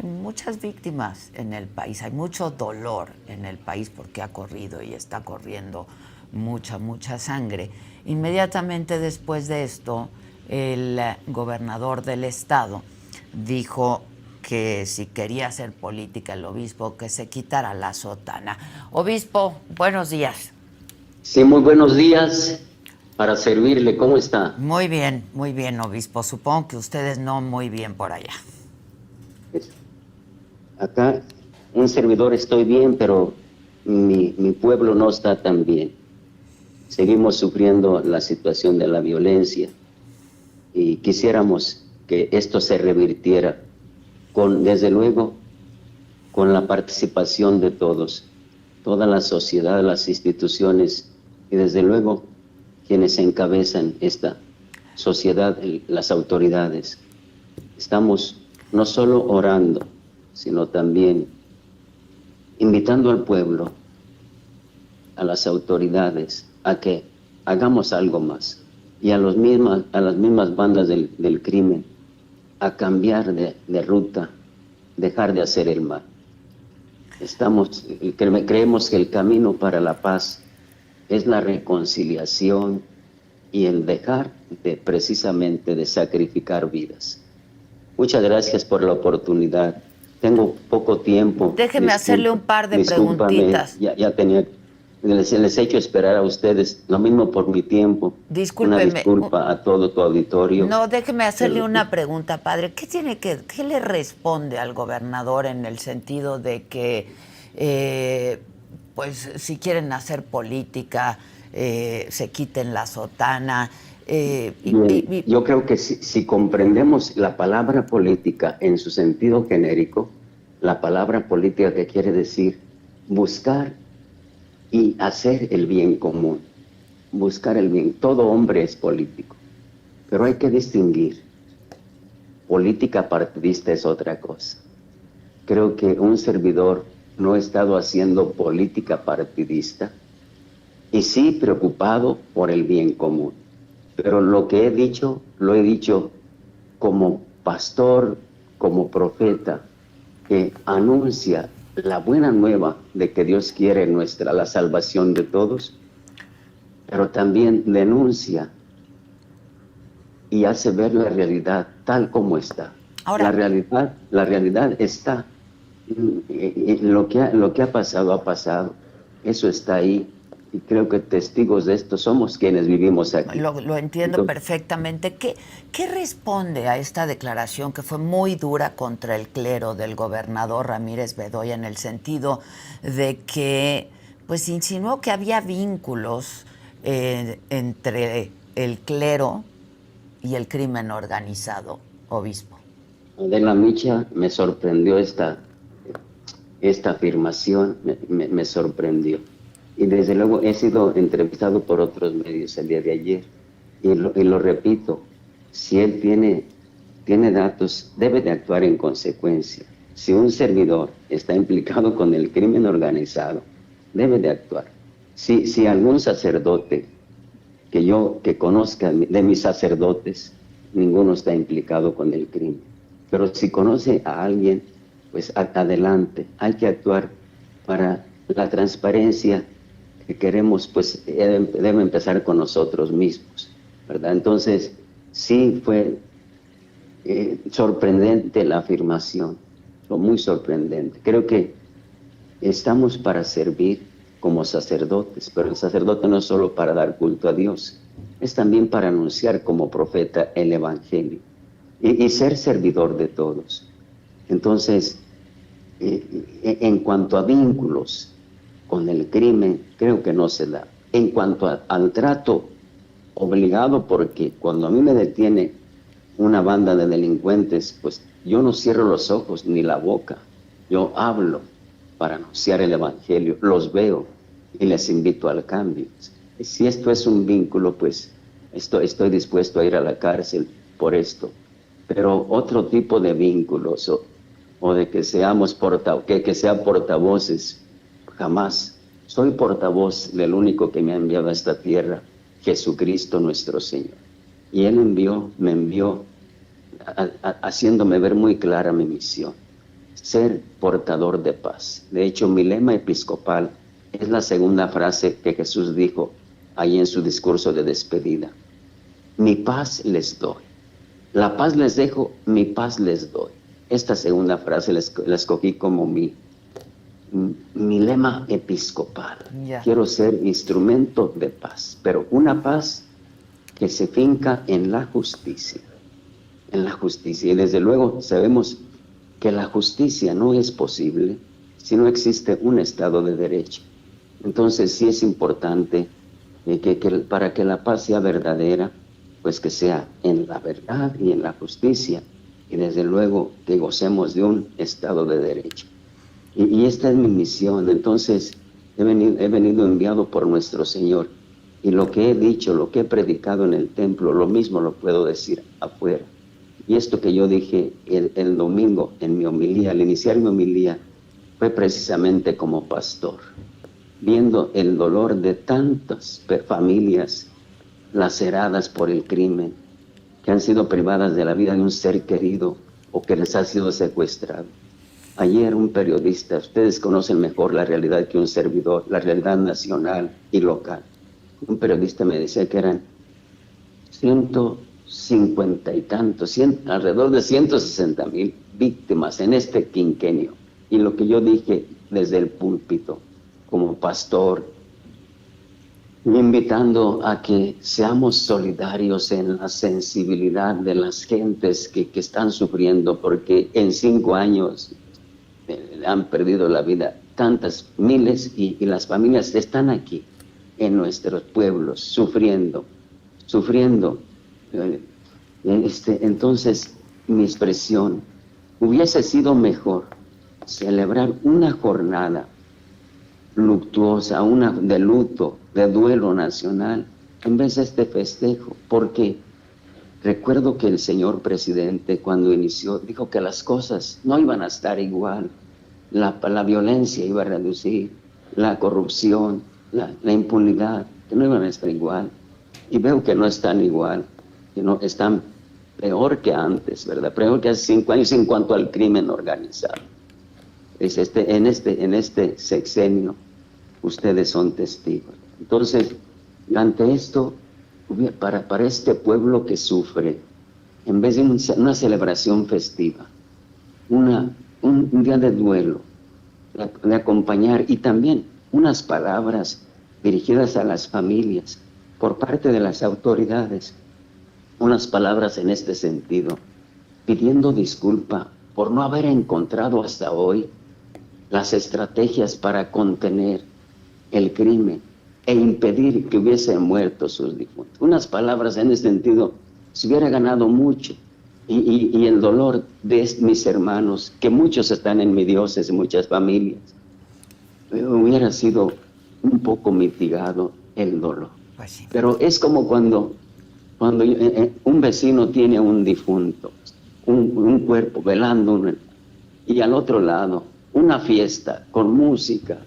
hay muchas víctimas en el país, hay mucho dolor en el país porque ha corrido y está corriendo mucha sangre. Inmediatamente después de esto, el gobernador del estado dijo que si quería hacer política el obispo, que se quitara la sotana. Obispo, buenos días. Sí, muy buenos días. Para servirle, ¿cómo está? Muy bien, obispo. Supongo que ustedes no muy bien por allá. Acá, un servidor estoy bien, pero mi pueblo no está tan bien. Seguimos sufriendo la situación de la violencia y quisiéramos que esto se revirtiera desde luego, con la participación de todos, toda la sociedad, las instituciones y desde luego quienes encabezan esta sociedad, las autoridades. Estamos no solo orando, sino también invitando al pueblo, a las autoridades, a que hagamos algo más, y a las mismas bandas del crimen, a cambiar de ruta, dejar de hacer el mal. Creemos que el camino para la paz es la reconciliación y el dejar precisamente de sacrificar vidas. Muchas gracias por la oportunidad. Tengo poco tiempo. Déjeme hacerle un par de preguntitas. Ya tenía, les he hecho esperar a ustedes, lo mismo por mi tiempo. Discúlpeme. Una disculpa a todo tu auditorio. No, déjeme hacerle una pregunta, padre. ¿Qué le responde al gobernador en el sentido de que, pues, si quieren hacer política, se quiten la sotana? Yo creo que si comprendemos la palabra política en su sentido genérico, la palabra política que quiere decir buscar y hacer el bien común, buscar el bien. Todo hombre es político, pero hay que distinguir. Política partidista es otra cosa. Creo que un servidor no ha estado haciendo política partidista y sí preocupado por el bien común. Pero lo que he dicho, lo he dicho como pastor, como profeta, que anuncia la buena nueva de que Dios quiere la salvación de todos, pero también denuncia y hace ver la realidad tal como está. Ahora, la realidad está. Lo que ha pasado, eso está ahí. Y creo que testigos de esto somos quienes vivimos aquí. Lo entiendo perfectamente. ¿Qué responde a esta declaración que fue muy dura contra el clero del gobernador Ramírez Bedoya, en el sentido de que pues insinuó que había vínculos entre el clero y el crimen organizado, obispo? Adela Micha, me sorprendió esta afirmación, me sorprendió. Y desde luego he sido entrevistado por otros medios el día de ayer y lo repito, si él tiene datos, debe de actuar en consecuencia. Si un servidor está implicado con el crimen organizado, debe de actuar. Si algún sacerdote que conozca de mis sacerdotes, ninguno está implicado con el crimen. Pero si conoce a alguien, pues adelante, hay que actuar para la transparencia que queremos, pues debe empezar con nosotros mismos, ¿verdad? Entonces, sí fue sorprendente la afirmación, muy sorprendente. Creo que estamos para servir como sacerdotes, pero el sacerdote no es solo para dar culto a Dios, es también para anunciar como profeta el Evangelio y ser servidor de todos. Entonces, en cuanto a vínculos con el crimen, creo que no se da. En cuanto al trato obligado, porque cuando a mí me detiene una banda de delincuentes, pues yo no cierro los ojos ni la boca, yo hablo para anunciar el Evangelio, los veo y les invito al cambio. Si esto es un vínculo, pues estoy dispuesto a ir a la cárcel por esto. Pero otro tipo de vínculos o de que seamos que sean portavoces, jamás. Soy portavoz del único que me ha enviado a esta tierra, Jesucristo nuestro Señor. Y Él me envió haciéndome ver muy clara mi misión. ser portador de paz. De hecho, mi lema episcopal es la segunda frase que Jesús dijo ahí en su discurso de despedida. Mi paz les doy. La paz les dejo, mi paz les doy. Esta segunda frase la escogí como mi lema episcopal. Quiero ser instrumento de paz, pero una paz que se finca en la justicia. En la justicia. Y desde luego sabemos que la justicia no es posible si no existe un Estado de Derecho. Entonces sí es importante que para que la paz sea verdadera, pues que sea en la verdad y en la justicia, y desde luego que gocemos de un Estado de Derecho. Y esta es mi misión. Entonces he venido enviado por nuestro Señor, y lo que he dicho, lo que he predicado en el templo, lo mismo lo puedo decir afuera. Y esto que yo dije el domingo en mi homilía, al iniciar mi homilía, fue precisamente como pastor, viendo el dolor de tantas familias laceradas por el crimen, que han sido privadas de la vida de un ser querido o que les ha sido secuestrado. Ayer un periodista, ustedes conocen mejor la realidad que un servidor, la realidad nacional y local. Un periodista me decía que eran 150 y tantos, alrededor de 160,000 víctimas en este quinquenio. Y lo que yo dije desde el púlpito, como pastor, invitando a que seamos solidarios en la sensibilidad de las gentes que están sufriendo, porque en 5 años han perdido la vida tantas miles, y las familias están aquí en nuestros pueblos sufriendo. Entonces mi expresión: hubiese sido mejor celebrar una jornada luctuosa, una de luto, de duelo nacional, en vez de este festejo, porque recuerdo que el señor presidente, cuando inició, dijo que las cosas no iban a estar igual, la violencia iba a reducir, la corrupción, la impunidad, que no iban a estar igual, y veo que no están igual, que no están peor que antes, ¿verdad? Peor que hace 5 años en cuanto al crimen organizado. En este sexenio ustedes son testigos. Entonces, ante esto, para este pueblo que sufre, en vez de una celebración festiva, un día de duelo, de acompañar, y también unas palabras dirigidas a las familias por parte de las autoridades, unas palabras en este sentido, pidiendo disculpa por no haber encontrado hasta hoy las estrategias para contener el crimen e impedir que hubiesen muerto sus difuntos. Unas palabras en ese sentido se hubiera ganado mucho, y el dolor de mis hermanos, que muchos están en mi diócesis, muchas familias, hubiera sido un poco mitigado el dolor. Pues sí. Pero es como cuando un vecino tiene a un difunto, un cuerpo velando, y al otro lado una fiesta con música,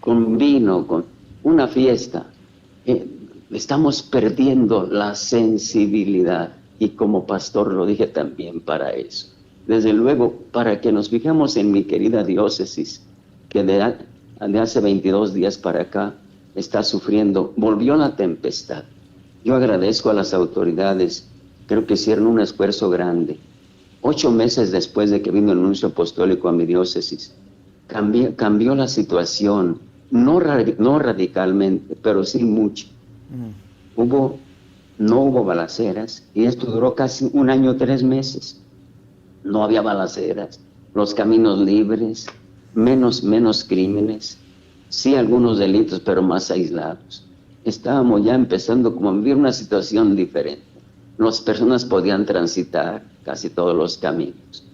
con vino, con una fiesta. Estamos perdiendo la sensibilidad, y como pastor lo dije también para eso. Desde luego, para que nos fijemos en mi querida diócesis, que de hace 22 días para acá está sufriendo, volvió la tempestad. Yo agradezco a las autoridades, creo que hicieron un esfuerzo grande. 8 meses después de que vino el nuncio apostólico a mi diócesis, cambió la situación, no radicalmente, pero sí mucho. No hubo balaceras, y esto duró casi 1 año, 3 meses. No había balaceras, los caminos libres, menos crímenes, sí algunos delitos, pero más aislados. Estábamos ya empezando como a vivir una situación diferente. Las personas podían transitar casi todos los caminos.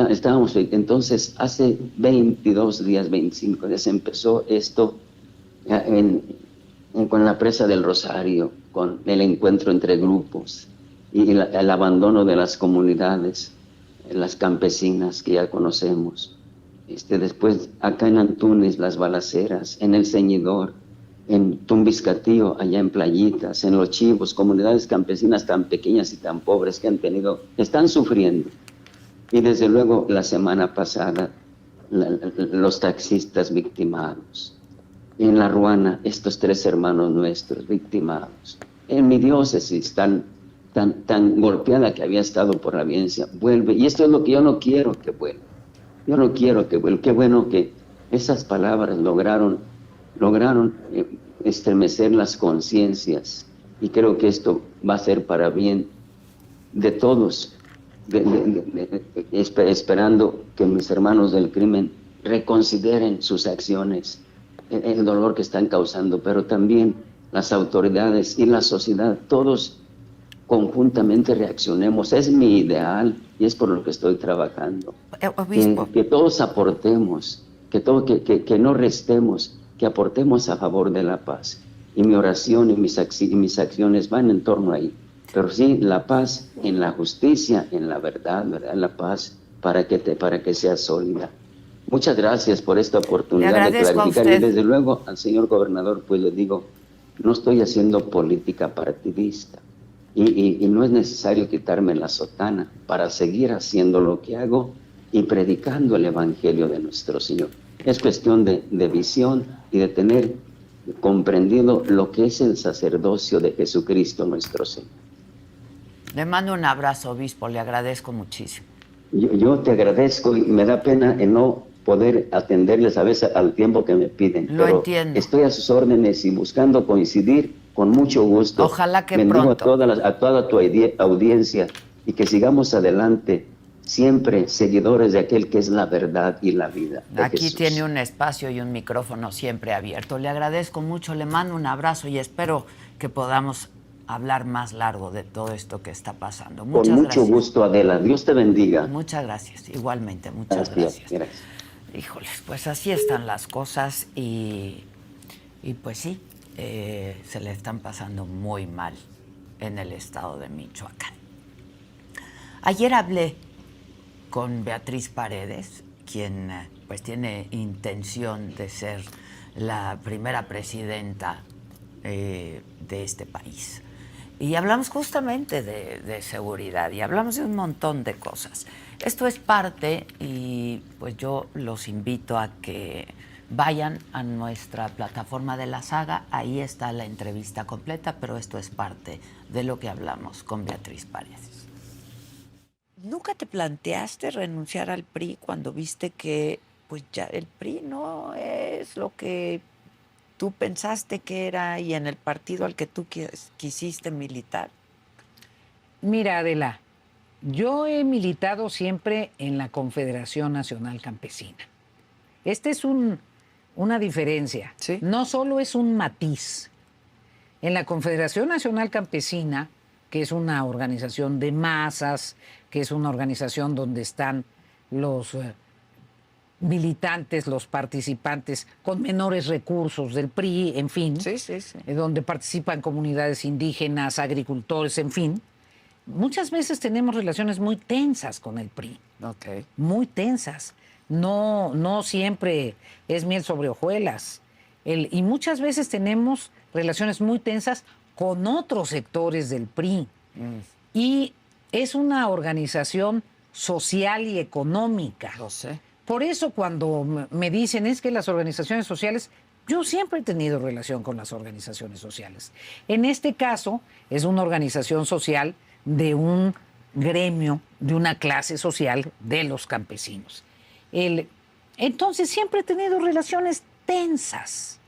Estábamos, entonces, hace 22 días, 25 días, empezó esto con la presa del Rosario, con el encuentro entre grupos y el abandono de las comunidades, las campesinas que ya conocemos. Después, acá en Antunes, las balaceras, en El Ceñidor, en Tumbiscatío, allá en Playitas, en Los Chivos, comunidades campesinas tan pequeñas y tan pobres que están sufriendo. Y desde luego la semana pasada los taxistas victimados. En La Ruana, estos 3 hermanos nuestros victimados. En mi diócesis, tan golpeada que había estado por la violencia, vuelve. Y esto es lo que yo no quiero que vuelva. Yo no quiero que vuelva. Qué bueno que esas palabras lograron estremecer las conciencias. Y creo que esto va a ser para bien de todos, esperando que mis hermanos del crimen reconsideren sus acciones, el dolor que están causando, pero también las autoridades y la sociedad, todos conjuntamente reaccionemos. Es mi ideal y es por lo que estoy trabajando. Que todos aportemos, que no restemos, que aportemos a favor de la paz. Y mi oración y mis acciones van en torno a ahí. Pero sí, la paz en la justicia, en la verdad, ¿verdad? La paz para que sea sólida. Muchas gracias por esta oportunidad de clarificar. Y desde luego al señor gobernador, pues le digo, no estoy haciendo política partidista. Y no es necesario quitarme la sotana para seguir haciendo lo que hago y predicando el Evangelio de nuestro Señor. Es cuestión de visión y de tener comprendido lo que es el sacerdocio de Jesucristo nuestro Señor. Le mando un abrazo, obispo, le agradezco muchísimo. Yo te agradezco y me da pena en no poder atenderles a veces al tiempo que me piden. Lo entiendo. Estoy a sus órdenes y buscando coincidir con mucho gusto. Ojalá que bendigo pronto. a toda tu audiencia y que sigamos adelante, siempre seguidores de aquel que es la verdad y la vida. Aquí Jesús. tiene un espacio y un micrófono siempre abierto. Le agradezco mucho, le mando un abrazo y espero que podamos hablar más largo de todo esto que está pasando. Muchas gracias. Con mucho gusto, Adela. Dios te bendiga. Muchas gracias. Igualmente, muchas gracias. Híjoles, pues así están las cosas y pues sí, se le están pasando muy mal en el estado de Michoacán. Ayer hablé con Beatriz Paredes, quien pues tiene intención de ser la primera presidenta de este país. Y hablamos justamente de seguridad y hablamos de un montón de cosas. Esto es parte y pues yo los invito a que vayan a nuestra plataforma de la saga. Ahí está la entrevista completa, pero esto es parte de lo que hablamos con Beatriz Paredes. ¿Nunca te planteaste renunciar al PRI cuando viste que pues ya el PRI no es lo que tú pensaste que era y en el partido al que tú quisiste militar? Mira, Adela, yo he militado siempre en la Confederación Nacional Campesina. Esta es una diferencia. ¿Sí? No solo es un matiz. En la Confederación Nacional Campesina, que es una organización de masas, que es una organización donde están los militantes, los participantes con menores recursos del PRI, en fin, donde participan comunidades indígenas, agricultores, en fin, muchas veces tenemos relaciones muy tensas con el PRI. Okay. Muy tensas. No siempre es miel sobre hojuelas. Y muchas veces tenemos relaciones muy tensas con otros sectores del PRI. Y es una organización social y económica. Lo sé. Por eso cuando me dicen es que las organizaciones sociales, yo siempre he tenido relación con las organizaciones sociales. En este caso es una organización social de un gremio, de una clase social de los campesinos. Entonces siempre he tenido relaciones tensas.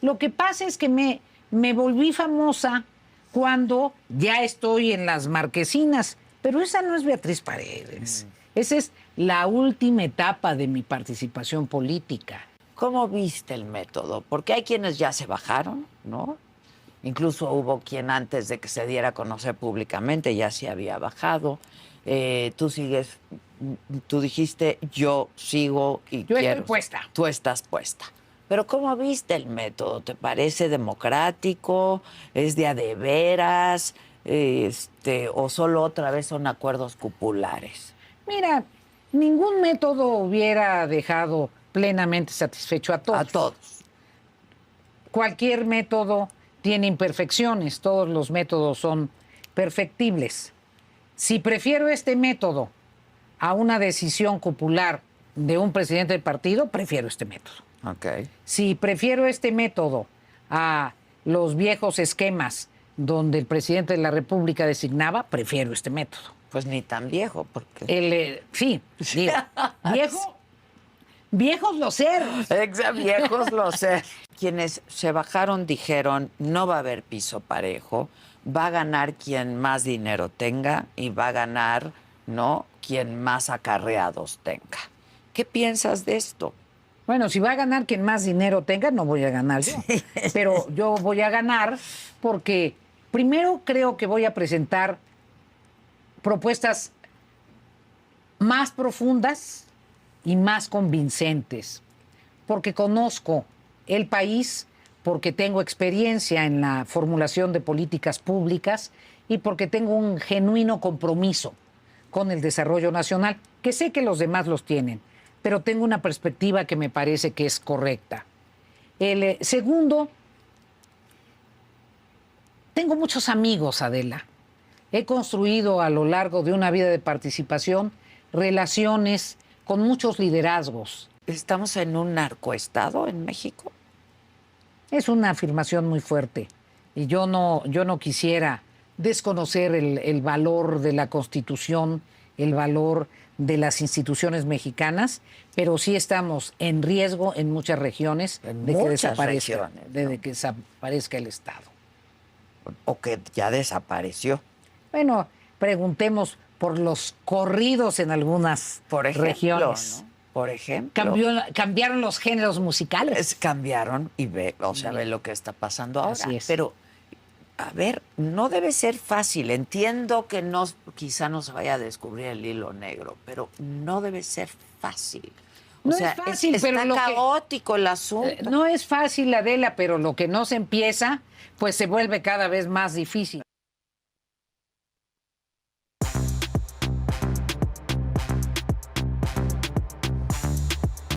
Lo que pasa es que me volví famosa cuando ya estoy en las marquesinas, pero esa no es Beatriz Paredes. Esa es la última etapa de mi participación política. ¿Cómo viste el método? Porque hay quienes ya se bajaron, ¿no? Incluso hubo quien antes de que se diera a conocer públicamente ya se había bajado. Tú dijiste, yo sigo y yo quiero. Estoy puesta. Tú estás puesta. Pero ¿cómo viste el método? ¿Te parece democrático? ¿Es de a de veras? ¿O solo otra vez son acuerdos cupulares? Mira, ningún método hubiera dejado plenamente satisfecho a todos. A todos. Cualquier método tiene imperfecciones, todos los métodos son perfectibles. Si prefiero este método a una decisión cupular de un presidente del partido, prefiero este método. Ok. Si prefiero este método a los viejos esquemas donde el presidente de la República designaba, prefiero este método. Pues ni tan viejo, porque... Sí, digo, viejos los ceros. Viejos los sé. Quienes se bajaron dijeron, no va a haber piso parejo, va a ganar quien más dinero tenga y va a ganar, ¿no?, quien más acarreados tenga. ¿Qué piensas de esto? Bueno, si va a ganar quien más dinero tenga, no voy a ganar yo. Pero yo voy a ganar porque primero creo que voy a presentar propuestas más profundas y más convincentes, porque conozco el país, porque tengo experiencia en la formulación de políticas públicas y porque tengo un genuino compromiso con el desarrollo nacional, que sé que los demás los tienen, pero tengo una perspectiva que me parece que es correcta. El segundo, tengo muchos amigos, Adela. He construido a lo largo de una vida de participación relaciones con muchos liderazgos. ¿Estamos en un narcoestado en México? Es una afirmación muy fuerte y yo no quisiera desconocer el valor de la Constitución, el valor de las instituciones mexicanas, pero sí estamos en riesgo en muchas regiones de que desaparezca, de que desaparezca el Estado. O que ya desapareció. Bueno, preguntemos por los corridos en algunas regiones. ¿No? Por ejemplo. Cambiaron los géneros musicales. Cambiaron y ve lo que está pasando ahora. Así es. Pero, a ver, no debe ser fácil. Entiendo que quizá no se vaya a descubrir el hilo negro, pero no debe ser fácil. No es fácil, pero está caótico el asunto. No es fácil, Adela, pero lo que no se empieza, pues se vuelve cada vez más difícil.